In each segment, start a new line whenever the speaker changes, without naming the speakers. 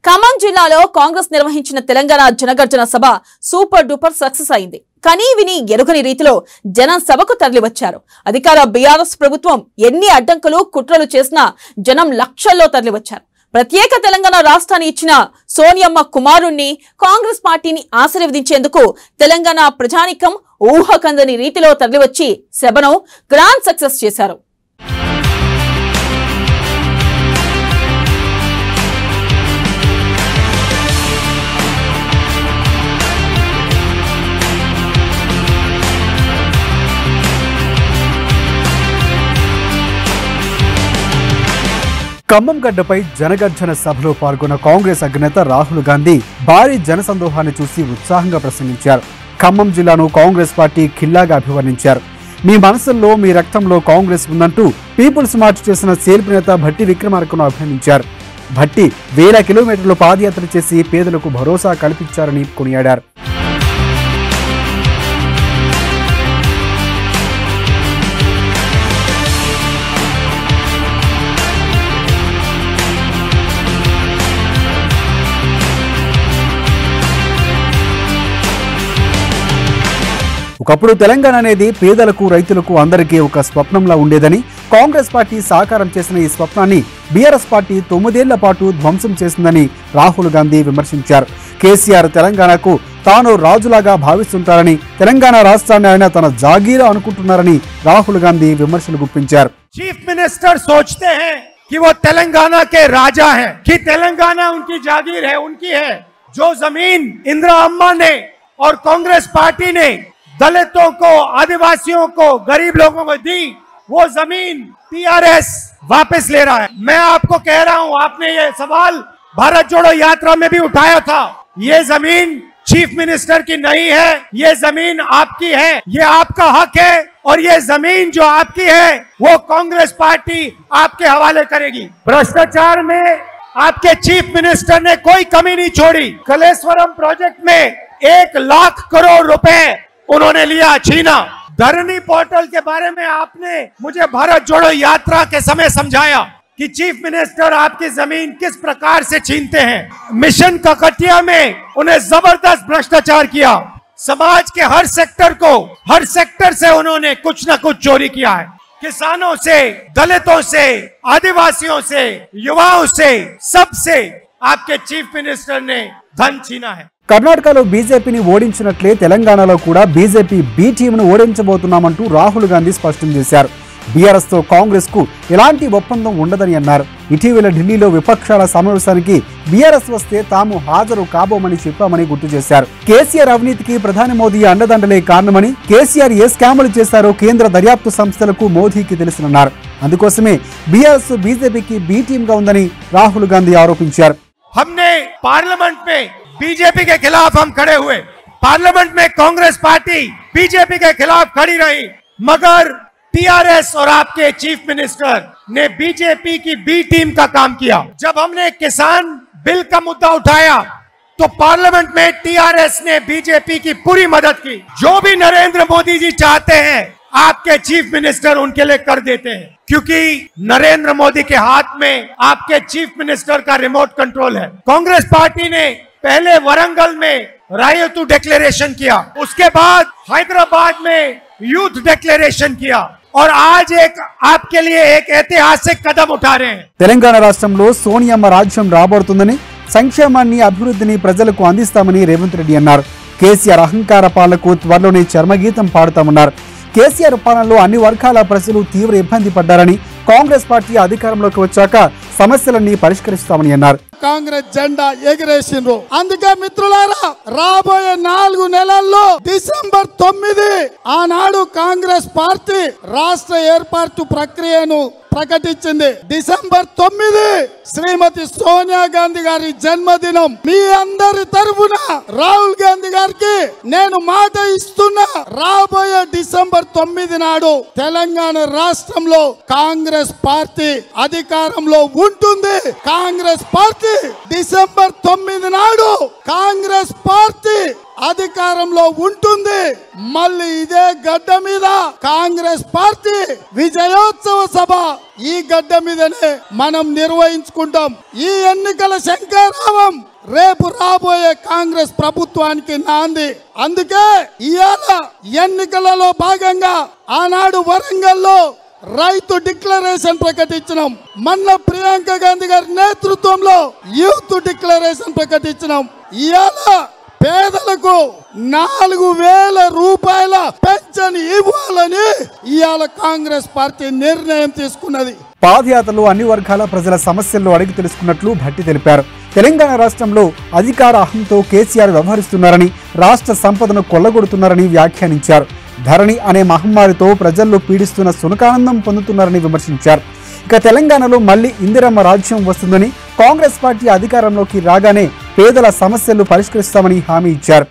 ఖమ్మం జిల్లాలో కాంగ్రెస్ నిర్వహించిన తెలంగాణ జనగర్జన సభ super duper success అయింది. కనీ విని ఎరుగని రీతిలో జనం సభకు తరలివచ్చారు. అధికార బీఆర్ఎస్ ప్రభుత్వం ఎన్ని అడ్డంకులు కుట్రలు చేసినా జనం లక్షల్లో తరలివచ్చారు. ప్రత్యేక తెలంగాణ రాష్ట్రాన్ని ఇచ్చిన సోనియమ్మ కుమారుణ్ణి కాంగ్రెస్ పార్టీని ఆశీర్వదించేందుకు తెలంగాణ ప్రజానికం ఊహకందని రీతిలో తరలివచ్చి సభను గ్రాండ్ సక్సెస్ చేశారు.
ఖమ్మం గడ్డపై జనగర్జన సభలో పాల్గొన్న కాంగ్రెస్ అగ్రనేత రాహుల్ గాంధీ భారీ జనసందోహాన్ని చూసి ఉత్సాహంగా ప్రసంగించారు. ఖమ్మం జిల్లాను కాంగ్రెస్ పార్టీ ఖిల్లాగా అభివర్ణించారు. మీ మనసుల్లో మీ రక్తంలో కాంగ్రెస్ ఉందంటూ పీపుల్స్ మార్చ్ చేసిన సేల్పు నేత భట్టి విక్రమార్కను అభినందించారు. భట్టి 1000 కిలోమీటర్లు పాదయాత్ర చేసి పేదలకు భరోసా కల్పించారని కొనియాడారు. ఒకప్పుడు తెలంగాణ అనేది పేదలకు రైతులకు అందరికీ ఒక స్వప్నంలా ఉండేదని, కాంగ్రెస్ పార్టీ సాకారం చేసిన ఈ స్వప్నాన్ని బీఆర్ఎస్ పార్టీ 9 ఏళ్ల పాటు ధ్వంసం చేసిందని రాహుల్ గాంధీ విమర్శించారు. కేసీఆర్ తెలంగాణకు తాను రాజులాగా భావిస్తుంటారని, తెలంగాణ రాష్ట్రాన్ని ఆయన తన జాగీరా అనుకుంటున్నారని రాహుల్ గాంధీ విమర్శలు గుప్పించారు.
चीफ मिनिस्टर सोचते हैं कि वो तेलंगाना के राजा हैं, कि तेलंगाना उनकी जागीर है, उनकी है। जो जमीन इंदिरा अम्मा ने और कांग्रेस पार्टी ने दलितों को, आदिवासियों को, गरीब लोगों को दी, वो जमीन टीआरएस वापस ले रहा है। मैं आपको कह रहा हूं, आपने ये सवाल भारत जोड़ो यात्रा में भी उठाया था। ये जमीन चीफ मिनिस्टर की नहीं है, ये जमीन आपकी है, ये आपका हक है, और ये जमीन जो आपकी है वो कांग्रेस पार्टी आपके हवाले करेगी। भ्रष्टाचार में आपके चीफ मिनिस्टर ने कोई कमी नहीं छोड़ी। कलेश्वरम प्रोजेक्ट में 1 लाख करोड़ रुपए उन्होंने लिया, छीना। धरनी पोर्टल के बारे में आपने मुझे भारत जोड़ो यात्रा के समय समझाया कि चीफ मिनिस्टर आपकी जमीन किस प्रकार से छीनते हैं। मिशन ककटिया में उन्हें जबरदस्त भ्रष्टाचार किया। समाज के हर सेक्टर से उन्होंने कुछ न कुछ चोरी किया है। किसानों से, दलितों से, आदिवासियों से, युवाओं से, सबसे आपके चीफ मिनिस्टर ने धन छीना है।
కర్ణాటకలో బీజేపీని ఓడించినట్లే తెలంగాణలో కూడా బీజేపీ బి టీంను ఓడించబోతున్నామంటూ రాహుల్ గాంధీ స్పష్టం చేశారు. బీఆర్ఎస్ తో కాంగ్రెస్ కు ఎలాంటి ఒప్పందం ఉండదని అన్నారు. ఇటీవల ఢిల్లీలో విపక్షాల సమావేశానికి బీఆర్ఎస్ వస్తే తాము హాజరు కాబోమని చెప్పామని గుర్తు చేశారు. కేసీఆర్ అవినీతికి ప్రధాని మోదీ అండదండలే కారణమని, కేసీఆర్ ఏ స్కాములు చేశారో కేంద్ర దర్యాప్తు సంస్థలకు మోదీకి తెలుసునన్నారు. అందుకోసమే బీఆర్ఎస్ బీజేపీకి బి టీం గా ఉందని రాహుల్ గాంధీ ఆరోపించారు.
हमने पार्लियामेंट में बीजेपी के खिलाफ हम खड़े हुए, पार्लियामेंट में कांग्रेस पार्टी बीजेपी के खिलाफ खड़ी रही, मगर टीआरएस और आपके चीफ मिनिस्टर ने बीजेपी की बी टीम का काम किया। जब हमने किसान बिल का मुद्दा उठाया तो पार्लियामेंट में टीआरएस ने बीजेपी की पूरी मदद की। जो भी नरेंद्र मोदी जी चाहते हैं आपके चीफ मिनिस्टर उनके लिए कर देते हैं, क्योंकि नरेंद्र मोदी के हाथ में आपके चीफ मिनिस्टर का रिमोट कंट्रोल है। कांग्रेस पार्टी ने पहले वरंगल में रायतू डिक्लेरेशन किया, उसके बाद हैदराबाद में यूथ डिक्लेरेशन किया, और आज आपके लिए एक ऐतिहासिक कदम उठा रहे हैं।
తెలంగాణ రాష్ట్రంలో సోనియమ్మ రాజ్యం రాబోతుందని, సంక్షేమాన్ని అభివృద్ధిని ప్రజలకు అందిస్తామని రేవంత్ రెడ్డి అన్నారు. కేసీఆర్ అహంకార పాలనకు త్వరలోనే చర్మగీతం పాడుతామన్నారు. కేసీఆర్ పాలనలో అన్ని వర్గాల ప్రజలు తీవ్ర ఇబ్బంది పడ్డారని, కాంగ్రెస్ పార్టీ అధికారంలోకి వచ్చాక సమస్యలన్నీ పరిష్కరిస్తామని అన్నారు.
కాంగ్రెస్ జెండా ఎగిరేసిండ్రు. అందుకే మిత్రులారా, రాబోయే 4 నెలల్లో డిసెంబర్ 9 ఆనాడు కాంగ్రెస్ పార్టీ రాష్ట్ర ఏర్పాటు ప్రక్రియను ప్రకటించింది. డిసెంబర్ 9 శ్రీమతి సోనియా గాంధీ గారి జన్మదినం. మీ అందరి తరఫున రాహుల్ గాంధీ గారికి నేను మాట ఇస్తున్నా, రాబోయే డిసెంబర్ 9 నాడు తెలంగాణ రాష్ట్రంలో కాంగ్రెస్ పార్టీ అధికారంలో ఉంటుంది. కాంగ్రెస్ పార్టీ డిసెంబర్ 9 నాడు కాంగ్రెస్ పార్టీ అధికారంలో ఉంటుంది. మళ్ళీ ఇదే గడ్డ మీద కాంగ్రెస్ పార్టీ విజయోత్సవ సభ ఈ గడ్డ మీదనే మనం నిర్వహించుకుంటాం. ఈ ఎన్నికల శంఖారావం రేపు రాబోయే కాంగ్రెస్ ప్రభుత్వానికి నాంది. అందుకే ఇవాళ ఎన్నికలలో భాగంగా ఆనాడు వరంగల్లో రైతు డిక్లరేషన్ ప్రకటించినాం. మొన్న ప్రియాంక గాంధీ గారి నేతృత్వంలో యూత్ డిక్లరేషన్ ప్రకటించినాం. ఇవాళ పేదలకు 4,000 రూపాయల పెన్షన్ ఇవ్వాలని ఇవాళ కాంగ్రెస్ పార్టీ నిర్ణయం తీసుకున్నది.
పాదయాత్రలో అన్ని వర్గాల ప్రజల సమస్యలను అడిగి తెలుసుకున్నట్లు భట్టి తెలిపారు. తెలంగాణ రాష్ట్రంలో అధికార అహంతో కేసీఆర్ వ్యవహరిస్తున్నారని, రాష్ట్ర సంపదను కొల్లగొడుతున్నారని వ్యాఖ్యానించారు. ధరణి అనే మహమ్మారితో ప్రజల్లో పీడిస్తున్న సునకానందం పొందుతున్నారని విమర్శించారు. ఇక తెలంగాణలో మళ్లీ ఇందిరమ్మ రాజ్యం వస్తుందని, కాంగ్రెస్ పార్టీ అధికారంలోకి రాగానే పేదల సమస్యలు పరిష్కరిస్తామని హామీ ఇచ్చారు.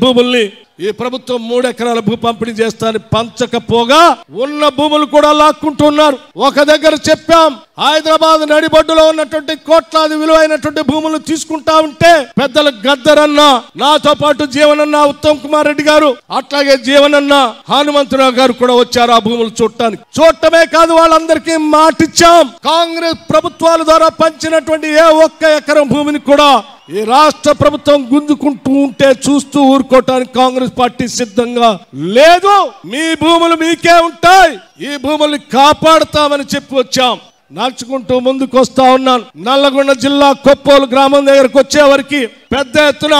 భూముల్ని ఈ ప్రభుత్వం 3 ఎకరాల భూ పంపిణీ చేస్తానని పంచకపోగా ఉన్న భూములు కూడా లాక్కుంటున్నారు. ఒక దగ్గర చెప్పాం, హైదరాబాద్ నడిబొడ్డులో ఉన్నటువంటి కోట్లాది విలువైనటువంటి భూములు తీసుకుంటా ఉంటే పెద్దల గద్దరన్న, నాతో పాటు జీవనన్న, ఉత్తమ్ కుమార్ రెడ్డి గారు, అట్లాగే జీవనన్న, హనుమంతరావు గారు కూడా వచ్చారు ఆ భూములు చూడటానికి. చూడటమే కాదు, వాళ్ళందరికీ మాటిచ్చాం, కాంగ్రెస్ ప్రభుత్వాల ద్వారా పంచినటువంటి ఏ ఒక్క ఎకరం భూమిని కూడా ఈ రాష్ట్ర ప్రభుత్వం గుంజుకుంటూ ఉంటే చూస్తూ ఊరుకోవటానికి కాంగ్రెస్ పార్టీ సిద్ధంగా లేదు. మీ భూములు మీకే ఉంటాయి, ఈ భూముల్ని కాపాడుతామని చెప్పి వచ్చాం. నడుచుకుంటూ ముందుకు వస్తా ఉన్నాను. నల్లగొండ జిల్లా కొప్పోలు గ్రామం దగ్గరకు వచ్చేవరకు పెద్ద ఎత్తున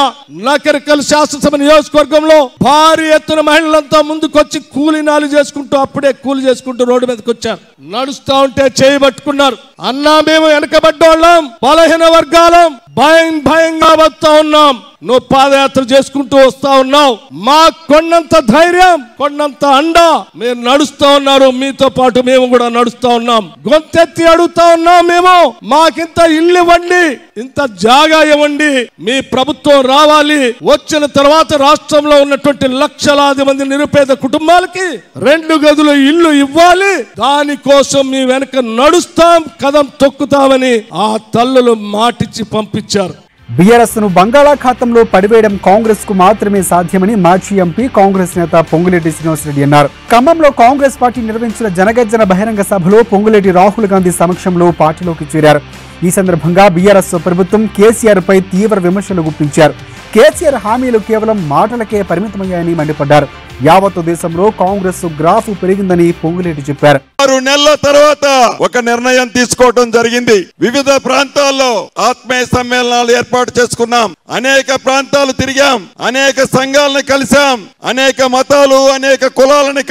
నకరికల్ శాసనసభ నియోజకవర్గంలో భారీ ఎత్తున మహిళలంతా ముందుకొచ్చి కూలీనాలు చేసుకుంటూ, అప్పుడే కూలి చేసుకుంటూ రోడ్డు మీదకి వచ్చారు. నడుస్తా ఉంటే చేయి పట్టుకున్నారు. అన్నా, మేము వెనకబడ్డోళ్ళం, బలహీన వర్గాలం, భయంగా వస్తా ఉన్నాం, నువ్వు పాదయాత్ర చేసుకుంటూ వస్తా ఉన్నావు, మా కొన్నంత ధైర్యం, కొన్నంత అండా మీరు నడుస్తా ఉన్నారు, మీతో పాటు మేము కూడా నడుస్తా ఉన్నాం. గొంతెత్తి అడుగుతా ఉన్నాం, మేము మాకింత ఇల్లు ఇవ్వండి, ఇంత జాగా ఇవ్వండి, మీ ప్రభుత్వం రావాలి, వచ్చిన తర్వాత రాష్ట్రంలో ఉన్నటువంటి లక్షలాది మంది నిరుపేద కుటుంబాలకి 2 గదుల ఇల్లు ఇవ్వాలి, దానికోసం మీ వెనక నడుస్తాం, కదం తొక్కుతామని ఆ తల్లులు మాటిచ్చి పంపించారు.
బీఆర్ఎస్ ను బంగాళాఖాతంలో పడివేయడం కాంగ్రెస్ కు మాత్రమే సాధ్యమని మాజీ ఎంపీ కాంగ్రెస్ నేత పొంగులేటి శ్రీనివాసరెడ్డి అన్నారు. ఖమ్మంలో కాంగ్రెస్ పార్టీ నిర్వహించిన జనగర్జన బహిరంగ సభలో పొంగులేటి రాహుల్ గాంధీ సమక్షంలో పార్టీలోకి చేరారు. ఈ సందర్భంగా బీఆర్ఎస్ ప్రభుత్వం కేసీఆర్ పై తీవ్ర విమర్శలు గుప్పించారు. కేసీఆర్ హామీలు కేవలం మాటలకే పరిమితమయ్యాయని మండిపడ్డారు. యావత్తు దేశంలో కాంగ్రెస్ గ్రాఫ్ పెరిగిందని పొంగులేటి చెప్పారు.
6 నెలల తర్వాత ఒక నిర్ణయం తీసుకోవడం జరిగింది. వివిధ ప్రాంతాల్లో ఆత్మీయ సమ్మేళనాలు ఏర్పాటు చేసుకున్నాం, అనేక ప్రాంతాలు తిరిగాం, అనేక సంఘాలను కలిసాం, అనేక మతాలు, అనేక కులాలను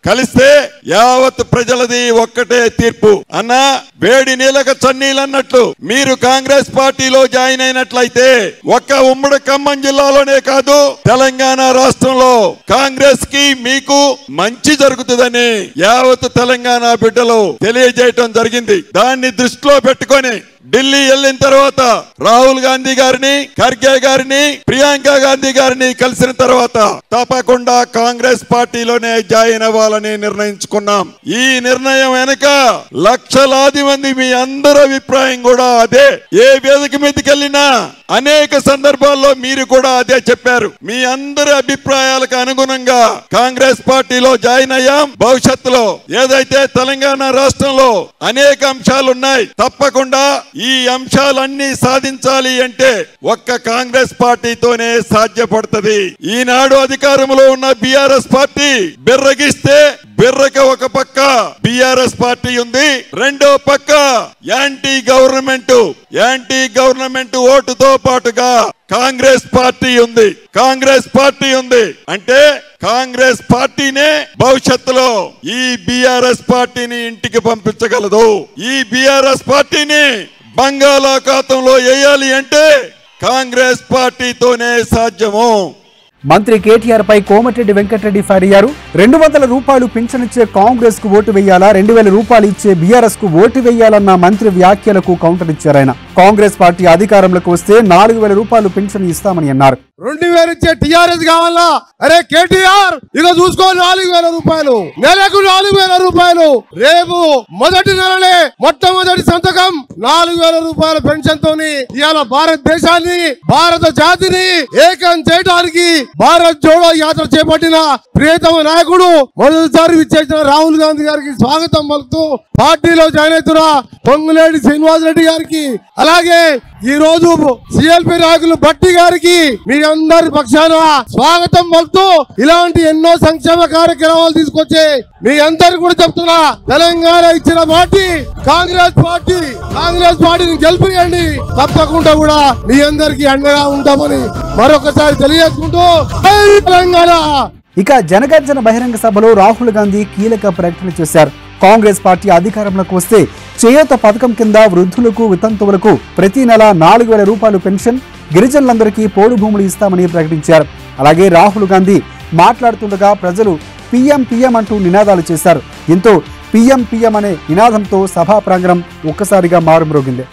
కలిస్తే యావత్ ప్రజలది ఒక్కటే తీర్పు. అన్నా, వేడి నీళ్ళక చన్నీళ్ళు అన్నట్లు మీరు కాంగ్రెస్ పార్టీలో జాయిన్ అయినట్లయితే ఒక్క ఉమ్మడి ఖమ్మం జిల్లాలోనే కాదు, తెలంగాణ రాష్ట్రంలో కాంగ్రెస్ కి మీకు మంచి జరుగుతుందని యావత్ తెలంగాణ బిడ్డలు తెలియజేయటం జరిగింది. దాన్ని దృష్టిలో పెట్టుకొని ఢిల్లీ వెళ్ళిన తర్వాత రాహుల్ గాంధీ గారిని, ఖర్గే గారిని, ప్రియాంక గాంధీ గారిని కలిసిన తర్వాత తప్పకుండా కాంగ్రెస్ పార్టీలోనే జాయిన్ అవ్వాలని నిర్ణయించుకున్నాం. ఈ నిర్ణయం వెనుక లక్షలాది మంది మీ అందరి అభిప్రాయం కూడా అదే. ఏ వేదిక మీదకి వెళ్ళినా అనేక సందర్భాల్లో మీరు కూడా అదే చెప్పారు. మీ అందరి అభిప్రాయాలకు అనుగుణంగా కాంగ్రెస్ పార్టీలో జాయిన్ అయ్యాం. భవిష్యత్తులో ఏదైతే తెలంగాణ రాష్ట్రంలో అనేక అంశాలు ఉన్నాయి, తప్పకుండా ఈ అంశాలన్నీ సాధించాలి అంటే ఒక్క కాంగ్రెస్ పార్టీతోనే సాధ్యపడుతుంది. ఈనాడు అధికారంలో ఉన్న బీఆర్ఎస్ పార్టీ బిర్రగిస్తే బిర్రక ఒక పక్క బీఆర్ఎస్ పార్టీ ఉంది, రెండో పక్క యాంటీ గవర్నమెంట్ ఓటుతో పాటుగా కాంగ్రెస్ పార్టీ ఉంది. అంటే కాంగ్రెస్ పార్టీనే భవిష్యత్తులో ఈ బీఆర్ఎస్ పార్టీని ఇంటికి పంపించగలదు. ఈ బీఆర్ఎస్ పార్టీని బంగాళాఖాతంలో వేయాలి అంటే కాంగ్రెస్ పార్టీతోనే సాధ్యము.
మంత్రి కేటీఆర్ పై కోమటిరెడ్డి వెంకటరెడ్డి ఫైర్ అయ్యారు. 200 రూపాయలు పింఛన్ ఇచ్చే కాంగ్రెస్ కు ఓటు వేయాలా, 2000 రూపాయలు ఇచ్చే బీఆర్ఎస్ కు ఓటు వేయాలన్న మంత్రి వ్యాఖ్యలకు కౌంటర్ ఇచ్చారు ఆయన. కాంగ్రెస్ పార్టీ అధికారంలోకి వస్తే 4000 రూపాయలు పింఛన్ ఇస్తామని అన్నారు.
2000 ఇచ్చే టిఆర్ఎస్ కావాలా? అరే కేటీఆర్ ఇక చూసుకో 4000 రూపాయలు, నెలకు 4000 రూపాయలు. రేపు మొదటి నెలనే మొట్టమొదటి సంతకం 4000 రూపాయల పెన్షన్ తోని ఇవాళ భారతదేశాన్ని, భారత జాతిని ఏకం చేయడానికి భారత్ జోడో యాత్ర చేపట్టిన ప్రియతమ నాయకుడు మొదటిసారి విచ్చేసిన రాహుల్ గాంధీ గారికి స్వాగతం పలుకుతూ పార్టీలో జాయిన్ అవుతున్న పొంగులేటి శ్రీనివాస్ రెడ్డి గారికి, అలాగే ఈ రోజు సిఎల్పి నాయకులు భట్టి గారికి మీ అందరి పక్షాన స్వాగతం పలుకుతూ ఇలాంటి ఎన్నో సంక్షేమ కార్యక్రమాలు తీసుకొచ్చి మీ అందరు కూడా చెప్తున్నా, తెలంగాణ ఇచ్చిన పార్టీ కాంగ్రెస్ పార్టీని గెలిపియండి, తప్పకుండా కూడా మీ అందరికి అండగా ఉంటామని మరొకసారి తెలియజేసుకుంటూ తెలంగాణ.
ఇక జనగర్జన బహిరంగ సభలో రాహుల్ గాంధీ కీలక ప్రకటన చేశారు. కాంగ్రెస్ పార్టీ అధికారంలోకి వస్తే చేయూత పథకం కింద వృద్ధులకు, వితంతువులకు ప్రతి నెల 4000 రూపాయలు పెన్షన్, గిరిజనులందరికీ పోడు భూములు ఇస్తామని ప్రకటించారు. అలాగే రాహుల్ గాంధీ మాట్లాడుతుండగా ప్రజలు పీఎం పీఎం అంటూ నినాదాలు చేశారు. దీంతో పీఎం పీఎం అనే నినాదంతో సభా ప్రాంగణం ఒక్కసారిగా మారుమ్రోగింది.